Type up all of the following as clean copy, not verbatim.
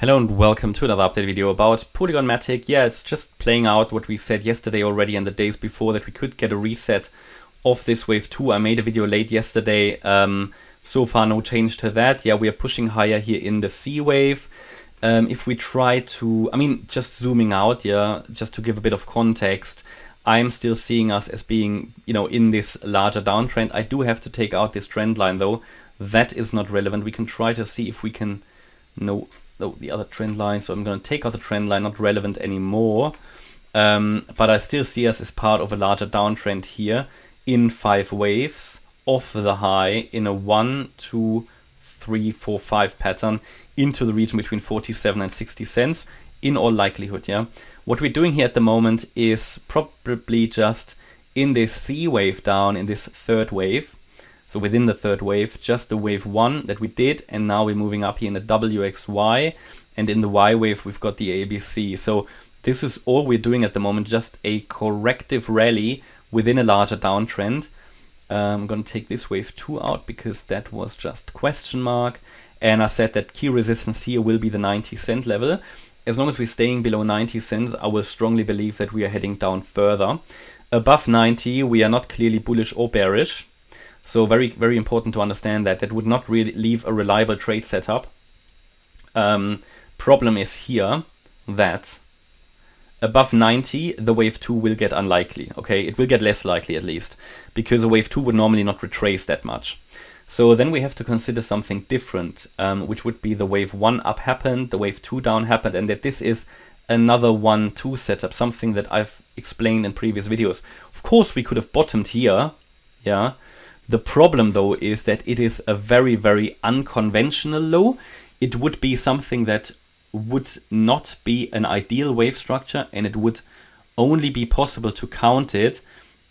Hello and welcome to another update video about Polygon MATIC. Yeah, it's just playing out what we said yesterday already and the days before, that we could get a reset of this wave 2. I made a video late yesterday. So far no change to that. Yeah, we are pushing higher here in the C wave. If we try to, just zooming out, yeah, just to give a bit of context, I'm still seeing us as being, in this larger downtrend. I do have to take out this trend line though. That is not relevant. We can try to see if we can the other trend line. So I'm going to take out the trend line, not relevant anymore. But I still see us as part of a larger downtrend here in 5 waves off the high in a 1, 2, 3, 4, 5 pattern into the region between 47 and 60 cents in all likelihood. Yeah, what we're doing here at the moment is probably just in this C wave down, in this third wave. So within the third wave, just the wave 1 that we did, and now we're moving up here in the WXY, and in the Y wave we've got the ABC. So this is all we're doing at the moment, just a corrective rally within a larger downtrend. I'm going to take this wave 2 out because that was just question mark, and I said that key resistance here will be the 90 cent level. As long as we're staying below 90 cents, I will strongly believe that we are heading down further. Above 90, we are not clearly bullish or bearish. So very, very important to understand that. That would not really leave a reliable trade setup. Problem is here that above 90, the wave 2 will get unlikely. Okay, it will get less likely at least, because a wave 2 would normally not retrace that much. So then we have to consider something different, which would be the wave 1 up happened, the wave 2 down happened, and that this is another 1-2 setup, something that I've explained in previous videos. Of course, we could have bottomed here, yeah. The problem though is that it is a very, very unconventional low. It would be something that would not be an ideal wave structure, and it would only be possible to count it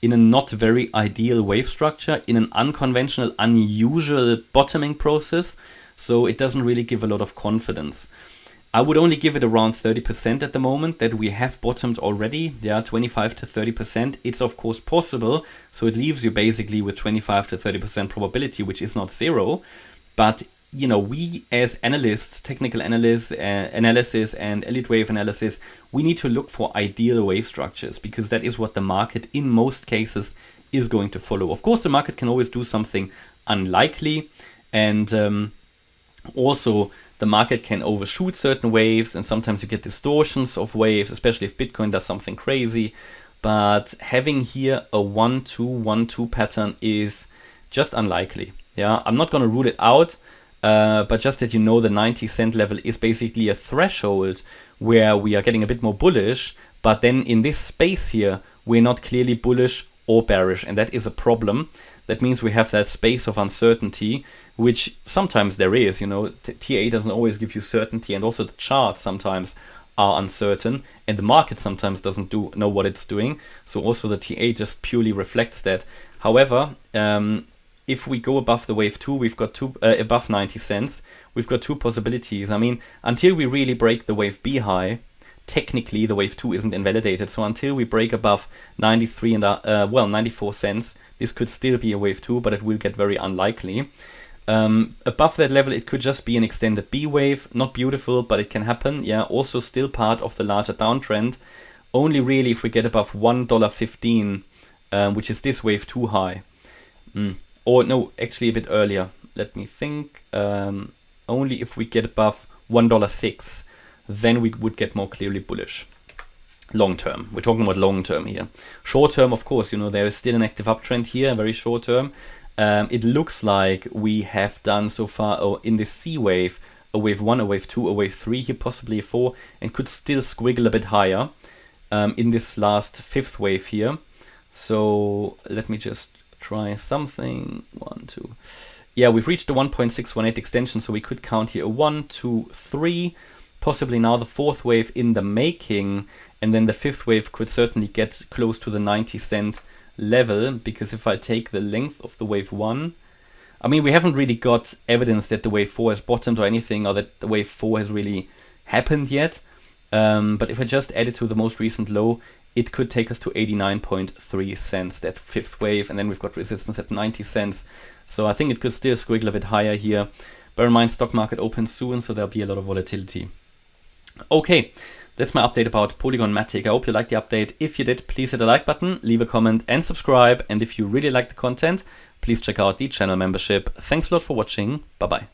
in a not very ideal wave structure, in an unconventional, unusual bottoming process. So it doesn't really give a lot of confidence. I would only give it around 30% at the moment, that we have bottomed already. Yeah, 25 to 30%. It's of course possible. So it leaves you basically with 25 to 30% probability, which is not zero. But we as analysts, technical analysts, analysis and Elliott Wave analysis, we need to look for ideal wave structures, because that is what the market in most cases is going to follow. Of course, the market can always do something unlikely, and also the market can overshoot certain waves, and sometimes you get distortions of waves, especially if Bitcoin does something crazy. But having here a 1-2-1-2 pattern is just unlikely. Yeah, I'm not going to rule it out, but just that the 90 cent level is basically a threshold where we are getting a bit more bullish, but then in this space here, we're not clearly bullish or bearish, and that is a problem. That means we have that space of uncertainty, which sometimes there is. TA doesn't always give you certainty, and also the charts sometimes are uncertain, and the market sometimes doesn't know what it's doing. So also the TA just purely reflects that. However, if we go above the wave 2, we've got above 90 cents, we've got 2 possibilities. Until we really break the wave B high, technically the wave 2 isn't invalidated. So until we break above 93 and 94 cents, this could still be a wave 2, but it will get very unlikely. Above that level, it could just be an extended B wave. Not beautiful, but it can happen. Yeah, also still part of the larger downtrend. Only really if we get above $1.15, which is this wave 2 high. Or no, actually a bit earlier. Let me think. Only if we get above $1.06, then we would get more clearly bullish. Long term. We're talking about long term here. Short term, of course, there is still an active uptrend here, very short term. It looks like we have done so far in this C wave, a wave 1, a wave 2, a wave 3 here, possibly a 4, and could still squiggle a bit higher in this last 5th wave here. So let me just try something. 1, 2. Yeah, we've reached the 1.618 extension, so we could count here a 1, 2, 3. Possibly now the 4th wave in the making, and then the 5th wave could certainly get close to the 90 cent level, because if I take the length of the wave 1, we haven't really got evidence that the wave 4 has bottomed or anything, or that the wave 4 has really happened yet. But if I just add it to the most recent low, it could take us to 89.3 cents, that 5th wave, and then we've got resistance at 90 cents. So I think it could still squiggle a bit higher here. Bear in mind, stock market opens soon, so there'll be a lot of volatility. Okay, that's my update about Polygon MATIC. I hope you liked the update. If you did, please hit the like button, leave a comment and subscribe. And if you really like the content, please check out the channel membership. Thanks a lot for watching. Bye-bye.